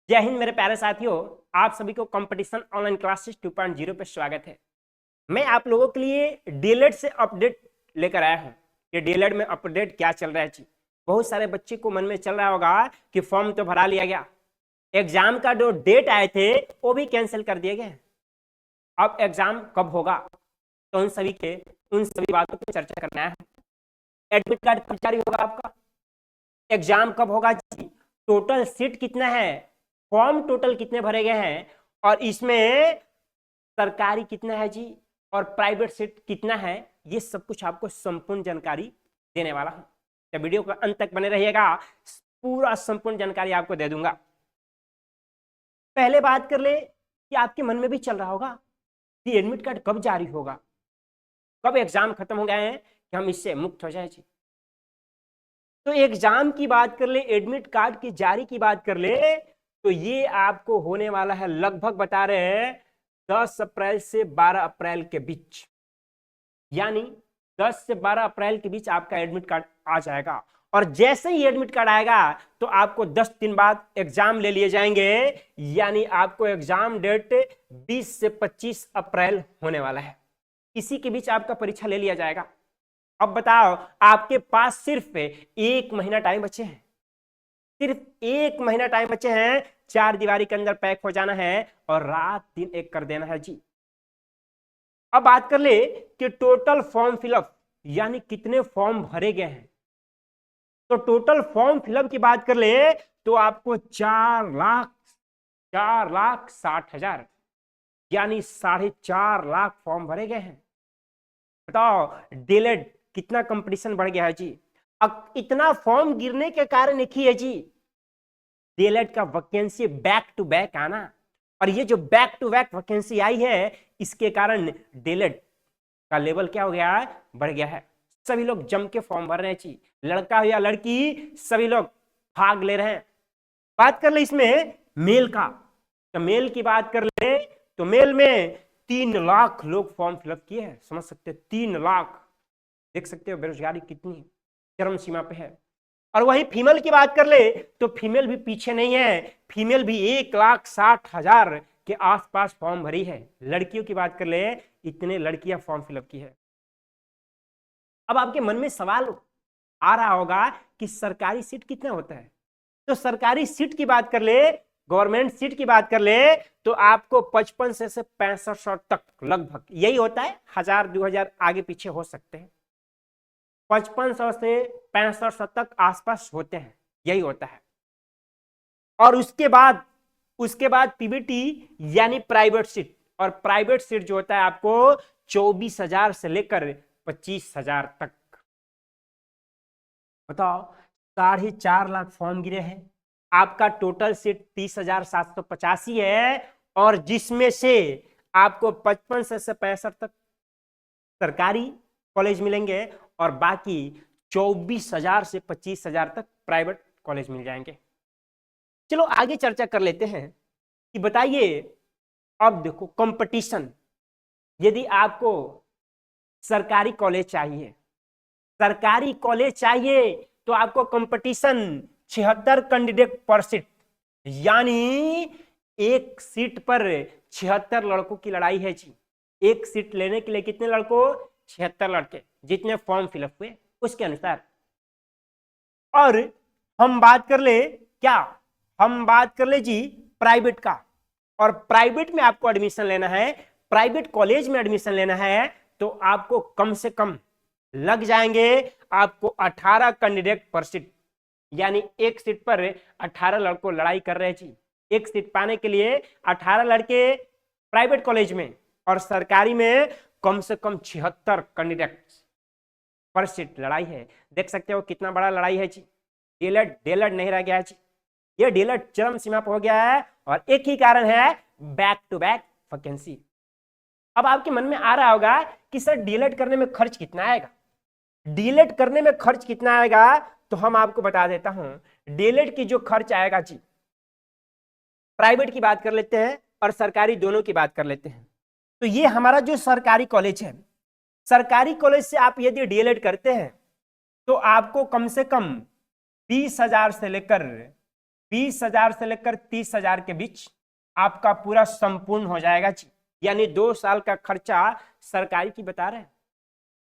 जय हिंद मेरे प्यारे साथियों। आप सभी को कंपटीशन ऑनलाइन क्लासेस 2.0 पे स्वागत है। मैं आप लोगों के लिए डीएलएड से अपडेट लेकर आया हूं। ये डीएलएड में अपडेट क्या चल रहा है जी। बहुत सारे बच्चे को मन में चल रहा होगा कि फॉर्म तो भरा लिया गया, एग्जाम का जो डेट आए थे वो भी कैंसिल कर दिए गए, अब एग्जाम कब होगा। तो उन सभी बातों पर चर्चा करना है। एडमिट कार्ड कब जारी होगा आपका, एग्जाम कब होगा जी, टोटल सीट कितना है, फॉर्म टोटल कितने भरे गए हैं, और इसमें सरकारी कितना है जी और प्राइवेट सीट कितना है, ये सब कुछ आपको संपूर्ण जानकारी देने वाला हूं। तो वीडियो का अंत तक बने रहिएगा, पूरा संपूर्ण जानकारी आपको दे दूंगा। पहले बात कर ले कि आपके मन में भी चल रहा होगा कि एडमिट कार्ड कब जारी होगा, कब एग्जाम खत्म हो गए हैं कि हम इससे मुक्त हो जाए जी। तो एग्जाम की बात कर ले, एडमिट कार्ड की जारी की बात कर ले, तो ये आपको होने वाला है लगभग बता रहे हैं 10 अप्रैल से 12 अप्रैल के बीच, यानी 10 से 12 अप्रैल के बीच आपका एडमिट कार्ड आ जाएगा। और जैसे ही एडमिट कार्ड आएगा तो आपको 10 दिन बाद एग्जाम ले लिए जाएंगे, यानी आपको एग्जाम डेट 20 से 25 अप्रैल होने वाला है। इसी के बीच आपका परीक्षा ले लिया जाएगा। अब बताओ, आपके पास सिर्फ 1 महीना टाइम बचे हैं, सिर्फ 1 महीना टाइम बचे हैं। 4 दीवारी के अंदर पैक हो जाना है और रात दिन एक कर देना है जी। अब बात कर ले कि टोटल फॉर्म फिलअप यानी कितने फॉर्म भरे गए हैं। तो टोटल फॉर्म फिलअप की बात कर ले तो आपको 4,60,000 यानी 4.5 लाख फॉर्म भरे गए हैं। बताओ डीएलएड कितना कंपटीशन बढ़ गया है जी। अब इतना फॉर्म गिरने के कारण एक ही है जी, डीएलएड का वैकेंसी बैक टू बैक आना। और ये जो बैक टू बैक वैकेंसी आई है, इसके कारण डीएलएड का लेवल क्या हो गया है, बढ़ गया है। सभी लोग जम के फॉर्म भर रहे हैं जी, लड़का हो या लड़की सभी लोग भाग ले रहे हैं। बात कर ले इसमें मेल का, तो मेल की बात कर ले तो मेल में 3 लाख लोग फॉर्म फिलअप किए हैं। समझ सकते हैं 3 लाख, देख सकते हो बेरोजगारी कितनी चरम सीमा पे है। और वही फीमेल की बात कर ले तो फीमेल भी पीछे नहीं है, फीमेल भी 1,60,000 के आसपास फॉर्म भरी है। लड़कियों की बात कर ले, इतने लड़कियां फॉर्म फिलअप की है। अब आपके मन में सवाल आ रहा होगा कि सरकारी सीट कितना होता है। तो सरकारी सीट की बात कर ले, गवर्नमेंट सीट की बात कर ले, तो आपको 55 से 6500 तक लगभग यही होता है। 1000-2000 आगे पीछे हो सकते हैं, 5500 से 6500 तक आसपास होते हैं, यही होता है। और उसके बाद पीबीटी यानी प्राइवेट सीट, और प्राइवेट सीट जो होता है आपको 24,000 से लेकर 25,000 तक। बताओ 4.5 लाख फॉर्म गिरे हैं, आपका टोटल सीट 30,785 है, और जिसमें से आपको 55 से 65 तक सरकारी कॉलेज मिलेंगे और बाकी 24,000 से 25,000 तक प्राइवेट कॉलेज मिल जाएंगे। चलो आगे चर्चा कर लेते हैं कि बताइए, अब देखो कंपटीशन, यदि आपको सरकारी कॉलेज चाहिए, सरकारी कॉलेज चाहिए तो आपको कंपटीशन 76 कैंडिडेट पर सीट, यानी एक सीट पर 76 लड़कों की लड़ाई है जी। एक सीट लेने के लिए कितने लड़कों, 76 लड़के, जितने फॉर्म फिलअप हुए उसके अनुसार। और हम बात कर ले क्या, हम बात कर ले जी प्राइवेट का, और प्राइवेट में आपको एडमिशन लेना है, प्राइवेट कॉलेज में एडमिशन लेना है, तो आपको कम से कम लग जाएंगे आपको 18 कैंडिडेट पर सीट, यानी एक सीट पर 18 लड़कों लड़ाई कर रहे हैं जी। एक सीट पाने के लिए 18 लड़के प्राइवेट कॉलेज में, और सरकारी में कम से कम 76 कैंडिडेट पर सीट लड़ाई है। देख सकते हो कितना बड़ा लड़ाई है जी। डीएलएड नहीं रह गया है जी, ये डीएलएड चरम सीमा पर हो गया है, और एक ही कारण है बैक टू बैक वैकेंसी। अब आपके मन में आ रहा होगा कि सर डीएलएड करने में खर्च कितना आएगा, डीएलएड करने में खर्च कितना आएगा, तो हम आपको बता देता हूं। डीएलएड की जो खर्च आएगा जी, प्राइवेट की बात कर लेते हैं और सरकारी दोनों की बात कर लेते हैं। तो ये हमारा जो सरकारी कॉलेज है, सरकारी कॉलेज से आप यदि डीएलएड करते हैं तो आपको कम से कम 20,000 से लेकर 20,000 से लेकर 30,000 के बीच आपका पूरा संपूर्ण हो जाएगा जी। यानी 2 साल का खर्चा सरकारी की बता रहे हैं।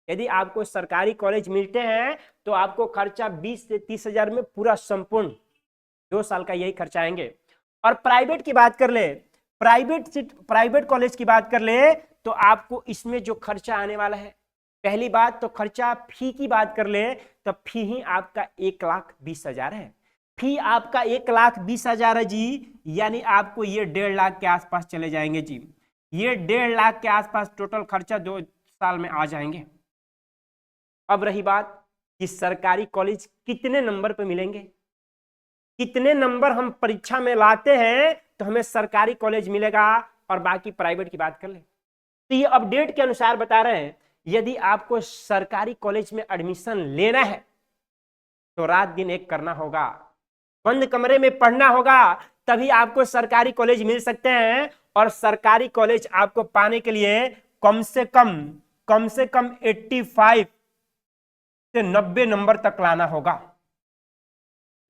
यदि आपको सरकारी कॉलेज मिलते हैं तो आपको खर्चा 20 से 30,000 में पूरा संपूर्ण 2 साल का यही खर्चा आएंगे। और प्राइवेट की बात कर ले, प्राइवेट कॉलेज की बात कर ले तो आपको इसमें जो खर्चा आने वाला है, पहली बात तो खर्चा फी की बात कर ले तो फी ही आपका 1,20,000 है। फी आपका 1,20,000 है जी, यानी आपको ये 1.5 लाख के आसपास चले जाएंगे जी। ये 1.5 लाख के आसपास टोटल खर्चा 2 साल में आ जाएंगे। अब रही बात कि सरकारी कॉलेज कितने नंबर पे मिलेंगे, कितने नंबर हम परीक्षा में लाते हैं तो हमें सरकारी कॉलेज मिलेगा, और बाकी प्राइवेट की बात कर ले तो ये अपडेट के अनुसार बता रहे हैं यदि आपको सरकारी कॉलेज में एडमिशन लेना है तो रात दिन एक करना होगा, बंद कमरे में पढ़ना होगा, तभी आपको सरकारी कॉलेज मिल सकते हैं। और सरकारी कॉलेज आपको पाने के लिए कम से कम 85 से 90 नंबर तक लाना होगा।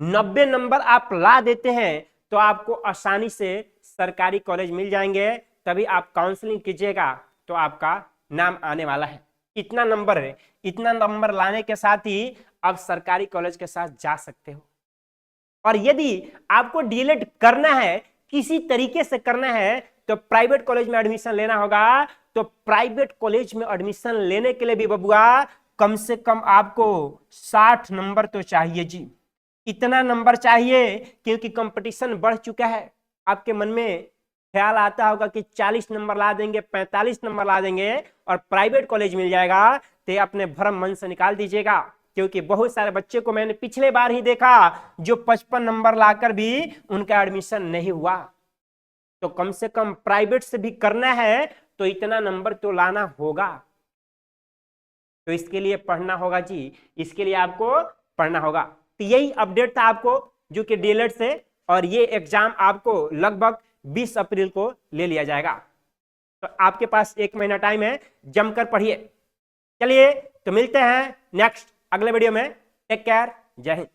90 नंबर आप ला देते हैं तो आपको आसानी से सरकारी कॉलेज मिल जाएंगे, तभी आप काउंसलिंग कीजिएगा तो आपका नाम आने वाला है। इतना नंबर है, इतना नंबर लाने के साथ ही आप सरकारी कॉलेज के साथ जा सकते हो। और यदि आपको डीएलएड करना है, किसी तरीके से करना है, तो प्राइवेट कॉलेज में एडमिशन लेना होगा। तो प्राइवेट कॉलेज में एडमिशन लेने के लिए भी बबुआ कम से कम आपको 60 नंबर तो चाहिए जी। इतना नंबर चाहिए क्योंकि कंपटीशन बढ़ चुका है। आपके मन में ख्याल आता होगा कि 40 नंबर ला देंगे, 45 नंबर ला देंगे और प्राइवेट कॉलेज मिल जाएगा, तो अपने भ्रम मन से निकाल दीजिएगा। क्योंकि बहुत सारे बच्चे को मैंने पिछले बार ही देखा जो 55 नंबर लाकर भी उनका एडमिशन नहीं हुआ। तो कम से कम प्राइवेट से भी करना है तो इतना नंबर तो लाना होगा। तो इसके लिए पढ़ना होगा जी, इसके लिए आपको पढ़ना होगा। तो यही अपडेट था आपको जो कि डीएलएड से, और ये एग्जाम आपको लगभग 20 अप्रैल को ले लिया जाएगा। तो आपके पास 1 महीना टाइम है, जमकर पढ़िए। चलिए तो मिलते हैं नेक्स्ट अगले वीडियो में। टेक केयर, जय हिंद।